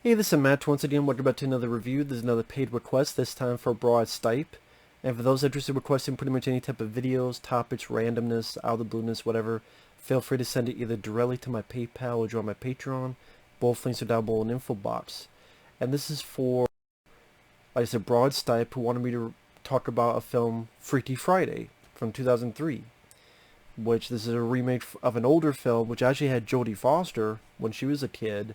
Hey, this is Matt once again. Welcome back to another review. There's another paid request, this time for Broad Stipe. And for those interested in requesting pretty much any type of videos, topics, randomness, out of the blueness, whatever, feel free to send it either directly to my PayPal or join my Patreon. Both links are down below in the info box. And this is for, like I said, Broad Stipe, who wanted me to talk about a film, Freaky Friday, from 2003. Which this is a remake of an older film, which actually had Jodie Foster when she was a kid.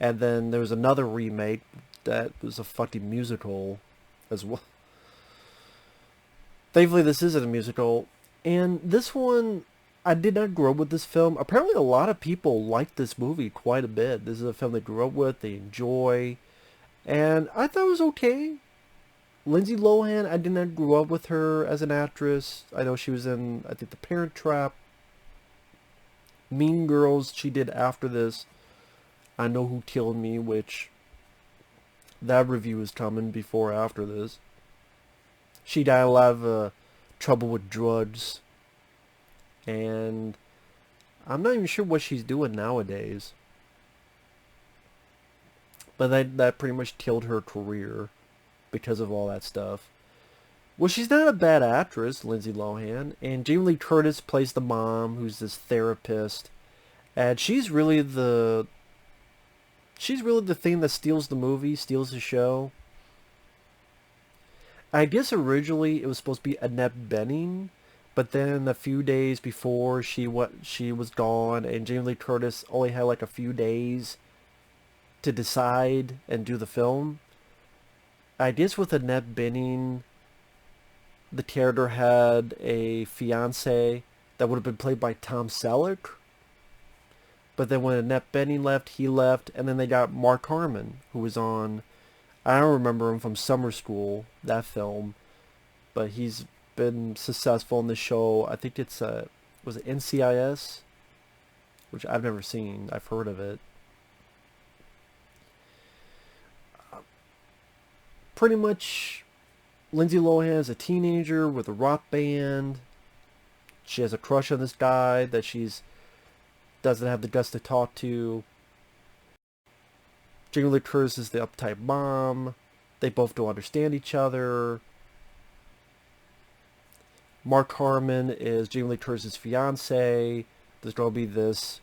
And then there was another remake that was a fucking musical as well. Thankfully, this isn't a musical. And this one, I did not grow up with this film. Apparently, a lot of people like this movie quite a bit. This is a film they grew up with, they enjoy. And I thought it was okay. Lindsay Lohan, I did not grow up with her as an actress. I know she was in, I think, The Parent Trap. Mean Girls, she did after this. I Know Who Killed Me, which that review is coming before or after this. She got a lot of trouble with drugs, and I'm not even sure what she's doing nowadays. But that pretty much killed her career because of all that stuff. Well, she's not a bad actress, Lindsay Lohan, and Jamie Lee Curtis plays the mom, who's this therapist, and she's really the thing that steals the movie, steals the show. I guess originally it was supposed to be Annette Bening, but then a few days before she was gone, and Jamie Lee Curtis only had like a few days to decide and do the film. I guess with Annette Bening, the character had a fiance that would have been played by Tom Selleck. But then when Annette Bening left, he left, and then they got Mark Harmon, who was on, I don't remember him from Summer School, that film, but he's been successful in the show. I think it's, was it NCIS? Which I've never seen. I've heard of it. Pretty much, Lindsay Lohan is a teenager with a rock band. She has a crush on this guy that she's doesn't have the guts to talk to. Jamie Lee Curtis is the uptight mom. They both don't understand each other. Mark Harmon is Jamie Lee Curtis' fiance. There's going to be this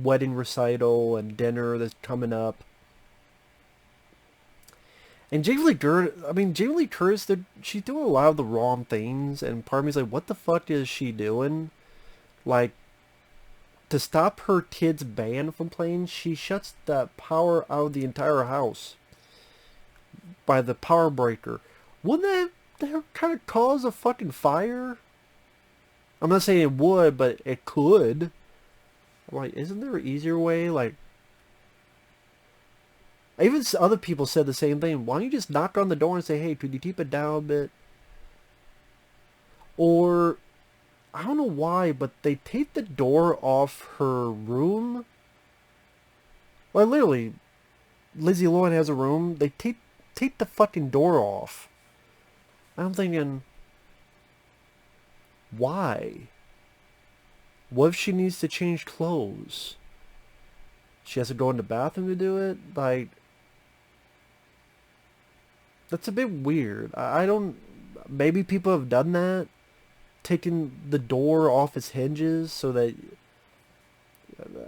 wedding recital and dinner that's coming up. And Jamie Lee Curtis, she's doing a lot of the wrong things, and part of me is like, what the fuck is she doing? Like, to stop her kid's band from playing, she shuts the power out of the entire house by the power breaker. Wouldn't that kind of cause a fucking fire? I'm not saying it would, but it could. Like, isn't there an easier way? Like, even other people said the same thing. Why don't you just knock on the door and say, hey, could you keep it down a bit? Or, I don't know why, but they take the door off her room. Like, literally, Lindsay Lohan has a room. They take the fucking door off. I'm thinking, why? What if she needs to change clothes? She has to go in the bathroom to do it? Like, that's a bit weird. I don't... Maybe people have done that. Taken the door off its hinges so that...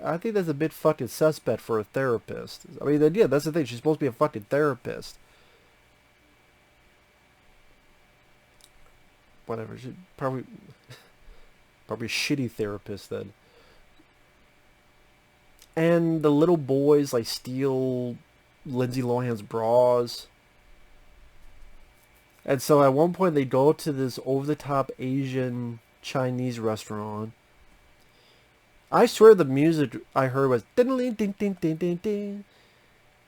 I think that's a bit fucking suspect for a therapist. I mean, yeah, that's the thing. She's supposed to be a fucking therapist. Whatever. She probably... Probably a shitty therapist then. And the little boys, like, steal Lindsay Lohan's bras. And so at one point they go to this over-the-top Asian Chinese restaurant. I swear the music I heard was ding ding ding ding ding ding ding.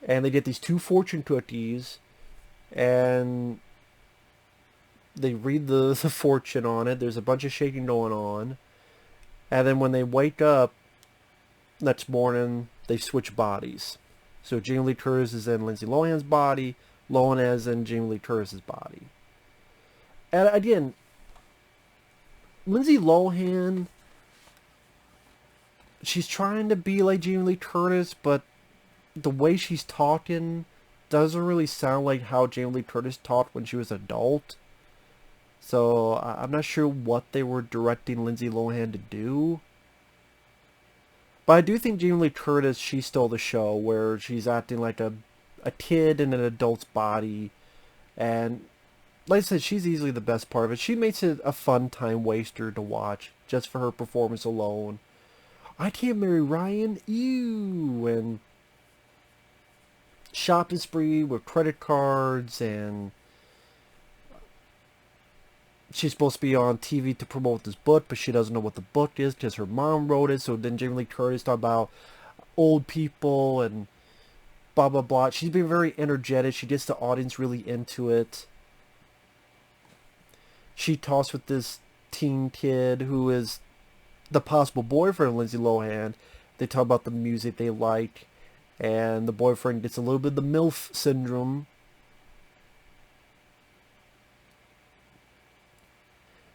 And they get these 2 fortune cookies, and they read the fortune on it. There's a bunch of shaking going on. And then when they wake up next morning, they switch bodies. So Jamie Lee Curtis is in Lindsay Lohan's body. Lohan is in Jamie Lee Curtis' body. And again, Lindsay Lohan, she's trying to be like Jamie Lee Curtis, but the way she's talking doesn't really sound like how Jamie Lee Curtis talked when she was an adult. So I'm not sure what they were directing Lindsay Lohan to do. But I do think Jamie Lee Curtis, she stole the show where she's acting like a kid in an adult's body. And like I said, she's easily the best part of it. She makes it a fun time waster to watch just for her performance alone. I can't marry Ryan, ew, and shopping spree with credit cards, and she's supposed to be on TV to promote this book, but she doesn't know what the book is because her mom wrote it. So then Jamie Lee Curtis talk about old people and blah blah blah. She's being very energetic. She gets the audience really into it. She talks with this teen kid who is the possible boyfriend of Lindsay Lohan. They talk about the music they like, and the boyfriend gets a little bit of the MILF syndrome.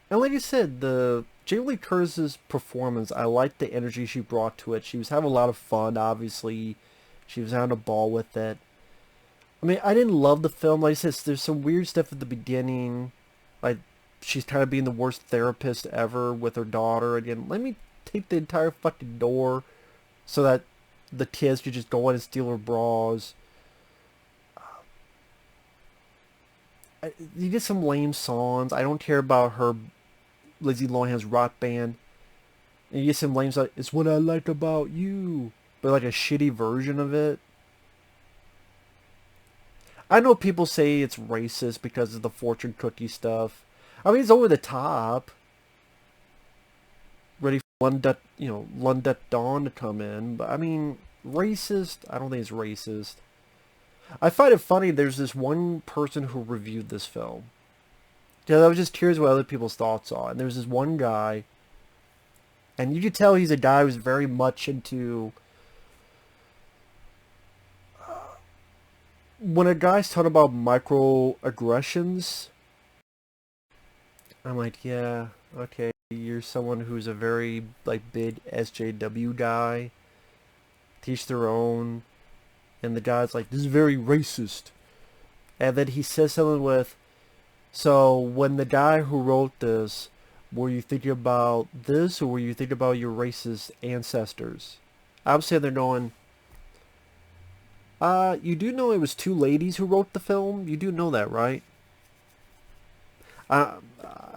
And like I said, the Jamie Lee Curtis's performance, I liked the energy she brought to it. She was having a lot of fun, obviously. She was having a ball with it. I mean, I didn't love the film. Like I said, there's some weird stuff at the beginning. Like, she's kind of being the worst therapist ever with her daughter. Again, let me take the entire fucking door so that the kids could just go in and steal her bras. You get some lame songs. I don't care about her, Lindsay Lohan's rock band. And you get some lame songs. It's what I like about you. But like a shitty version of it. I know people say it's racist because of the fortune cookie stuff. I mean, it's over the top. Ready for London Dawn to come in. But I mean, racist? I don't think it's racist. I find it funny there's this one person who reviewed this film. Yeah, I was just curious what other people's thoughts are. And there's this one guy, and you could tell he's a guy who's very much into... when a guy's talking about microaggressions, I'm like, yeah, okay, you're someone who's a very, like, big SJW guy. Teach their own. And the guy's like, this is very racist. And then he says something with, so when the guy who wrote this, were you thinking about this or were you thinking about your racist ancestors? I'm sitting there going, you do know it was two ladies who wrote the film? You do know that, right? I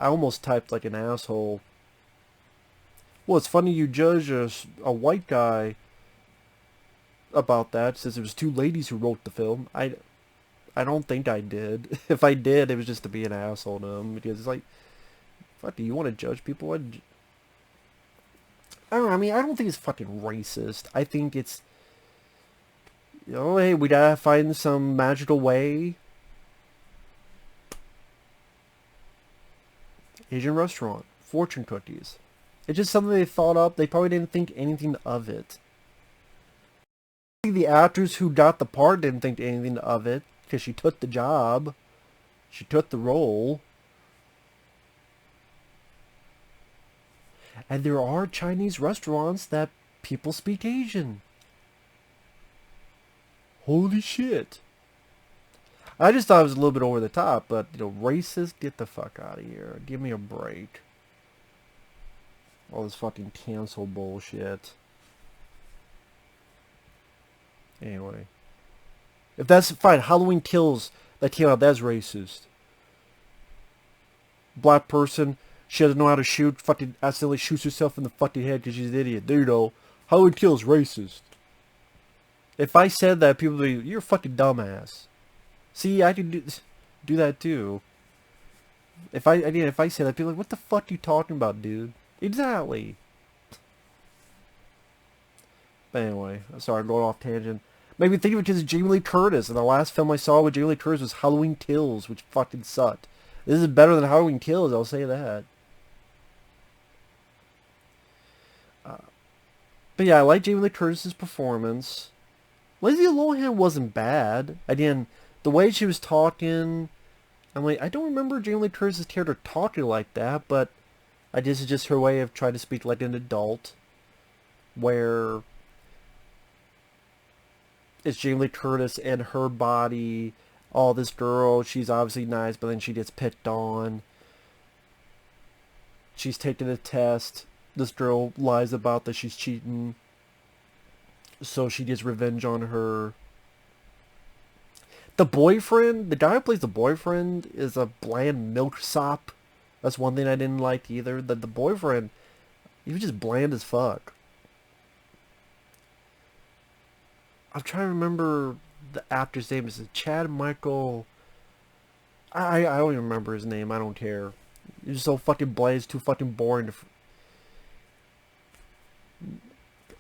almost typed like an asshole. Well, it's funny you judge a white guy about that, since it was two ladies who wrote the film. I don't think I did. If I did, it was just to be an asshole to them, because it's like, fuck, do you want to judge people? I don't know, I mean, I don't think it's fucking racist. I think it's, hey, we gotta find some magical way. Asian restaurant, fortune cookies. It's just something they thought up. They probably didn't think anything of it. The actors who got the part didn't think anything of it, because she took the job. She took the role. And there are Chinese restaurants that people speak Asian. Holy shit. I just thought it was a little bit over the top, but, racist, get the fuck out of here. Give me a break. All this fucking cancel bullshit. Anyway. If that's fine, Halloween Kills that came out, that's racist. Black person, she doesn't know how to shoot, fucking accidentally shoots herself in the fucking head because she's an idiot. There you go. Halloween Kills racist. If I said that, people would be, you're a fucking dumbass. See, I can do that too. If I say that, people are like, what the fuck are you talking about, dude? Exactly. But anyway, sorry, I'm going off tangent. Maybe think of it because of Jamie Lee Curtis, and the last film I saw with Jamie Lee Curtis was Halloween Kills, which fucking sucked. This is better than Halloween Kills, I'll say that. But yeah, I like Jamie Lee Curtis's performance. Lindsay Lohan wasn't bad. Again, the way she was talking, I'm like, I don't remember Jamie Lee Curtis's character talking like that, but I guess it's just her way of trying to speak like an adult, where it's Jamie Lee Curtis and her body. Oh, this girl, she's obviously nice, but then she gets picked on. She's taking a test. This girl lies about that she's cheating. So she gets revenge on her. The boyfriend, the guy who plays the boyfriend, is a bland milksop. That's one thing I didn't like either. The boyfriend, he was just bland as fuck. I'm trying to remember the actor's name. Is it Chad Michael? I don't even remember his name. I don't care. He's just so fucking bland. It's too fucking boring to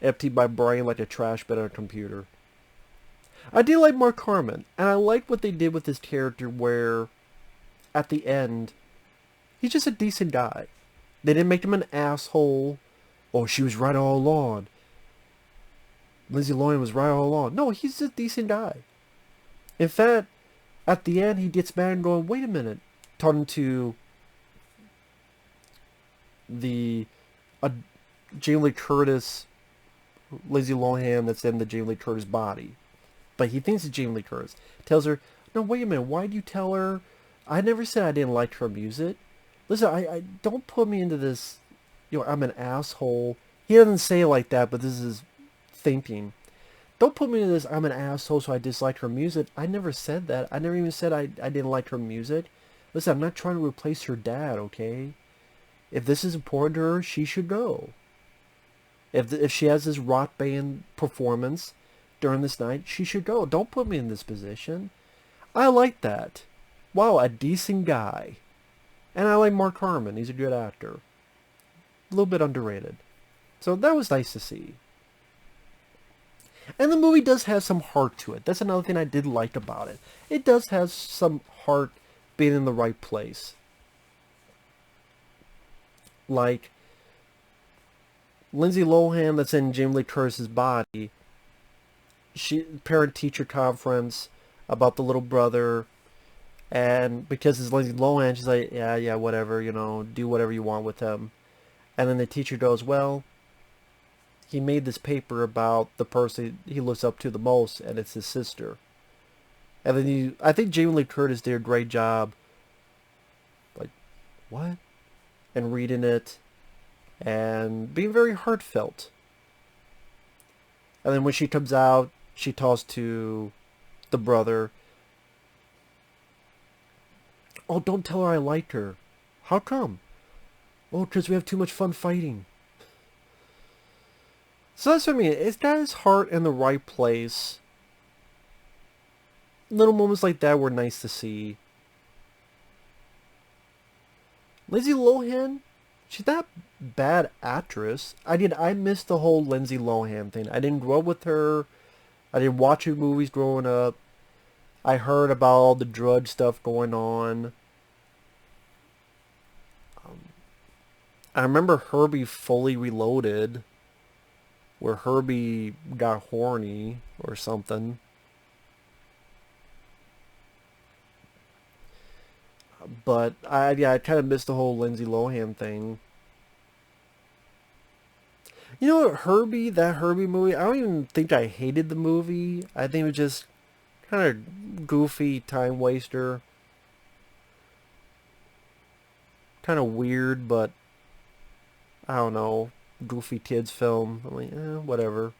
empty my brain like a trash bin on a computer. I did like Mark Harmon, and I liked what they did with his character where, at the end, he's just a decent guy. They didn't make him an asshole. Oh, she was right all along. Lindsay Lohan was right all along. No, he's a decent guy. In fact, at the end, he gets mad and going, wait a minute. Talking to the Jamie Lee Curtis, Lindsay Lohan that's in the Jamie Lee Curtis body. But he thinks it's Jamie Lee Curtis. Tells her, no, wait a minute. Why'd you tell her? I never said I didn't like her music. Listen, I don't put me into this, I'm an asshole. He doesn't say it like that, but this is thinking. Don't put me into this, I'm an asshole, so I dislike her music. I never said that. I never even said I didn't like her music. Listen, I'm not trying to replace her dad, okay? If this is important to her, she should go. If she has this rock band performance during this night, she should go. Don't put me in this position. I like that. Wow, a decent guy. And I like Mark Harmon. He's a good actor. A little bit underrated. So that was nice to see. And the movie does have some heart to it. That's another thing I did like about it. It does have some heart being in the right place. Like Lindsay Lohan that's in Jamie Lee Curtis's body. Parent-teacher conference about the little brother. And because it's Lindsay Lohan, she's like, yeah, whatever, do whatever you want with him. And then the teacher goes, well, he made this paper about the person he looks up to the most, and it's his sister. And then I think Jamie Lee Curtis did a great job, like, what? And reading it, and being very heartfelt. And then when she comes out, she talks to the brother. Oh, don't tell her I liked her. How come? Oh, because we have too much fun fighting. So that's what I mean. It's got his heart in the right place. Little moments like that were nice to see. Lindsay Lohan, she's not a bad actress. I missed the whole Lindsay Lohan thing. I didn't grow up with her. I didn't watch her movies growing up. I heard about all the drug stuff going on. I remember Herbie Fully Reloaded, where Herbie got horny or something. But I kind of missed the whole Lindsay Lohan thing. You know what, that Herbie movie, I don't even think I hated the movie. I think it was just kind of goofy time waster. Kind of weird, but I don't know, goofy kids film. I'm like, whatever.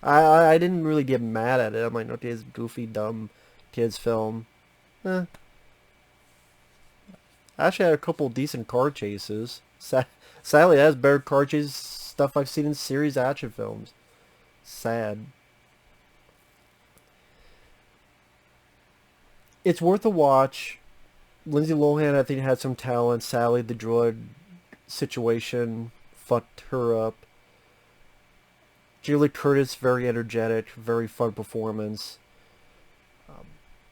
I didn't really get mad at it. I'm like, okay, it's goofy, dumb kids film. Actually, I had a couple decent car chases. Sadly, that's better car chase stuff I've seen in series action films. Sad. It's worth a watch. Lindsay Lohan, I think, had some talent. Sadly, the drug situation fucked her up. Julie Curtis, very energetic, very fun performance.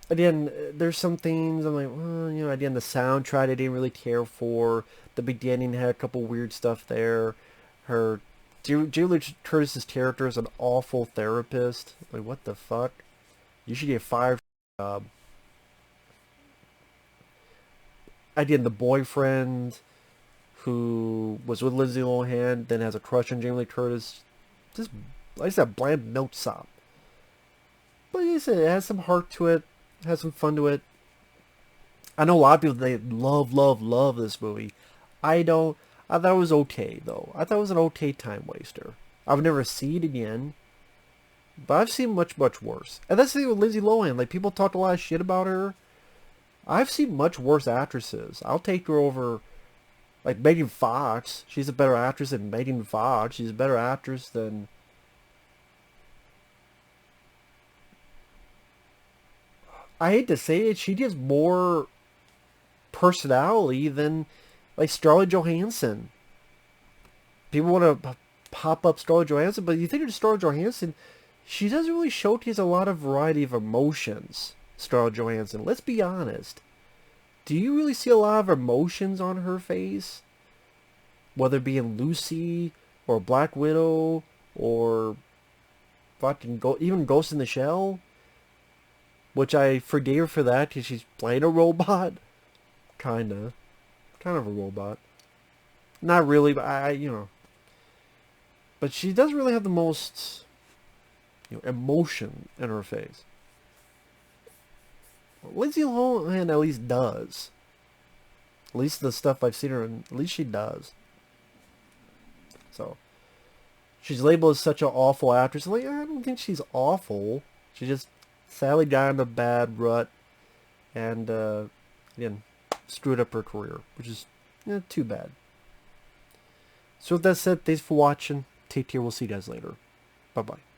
Again, there's some things I'm like, well, again, the soundtrack I didn't really care for. The beginning had a couple weird stuff there. Julie Curtis's character is an awful therapist. Like, what the fuck? You should get fired from your job. Again, the boyfriend who was with Lindsay Lohan, then has a crush on Jamie Lee Curtis. Just, like I said, bland milksop. But like I said, it has some heart to it, has some fun to it. I know a lot of people, they love this movie. I don't. I thought it was okay though. I thought it was an okay time waster. I would never see it again, but I've seen much worse. And that's the thing with Lindsay Lohan. Like, people talk a lot of shit about her. I've seen much worse actresses. I'll take her over, like, Megan Fox. She's a better actress than Megan Fox. She's a better actress than... I hate to say it, she gives more personality than, like, Scarlett Johansson. People want to pop up Scarlett Johansson, but you think of Scarlett Johansson, she doesn't really showcase a lot of variety of emotions. Scarlett Johansson, let's be honest. Do you really see a lot of emotions on her face? Whether it be in Lucy, or Black Widow, or fucking even Ghost in the Shell? Which I forgave her for that because she's playing a robot. Kinda. Kind of a robot. Not really, but you know. But she doesn't really have the most, emotion in her face. Lindsay Lohan at least does. At least the stuff I've seen her in, at least she does. So, she's labeled as such an awful actress. Like, I don't think she's awful. She just sadly got in a bad rut and, again, screwed up her career, which is too bad. So with that said, thanks for watching. Take care. We'll see you guys later. Bye-bye.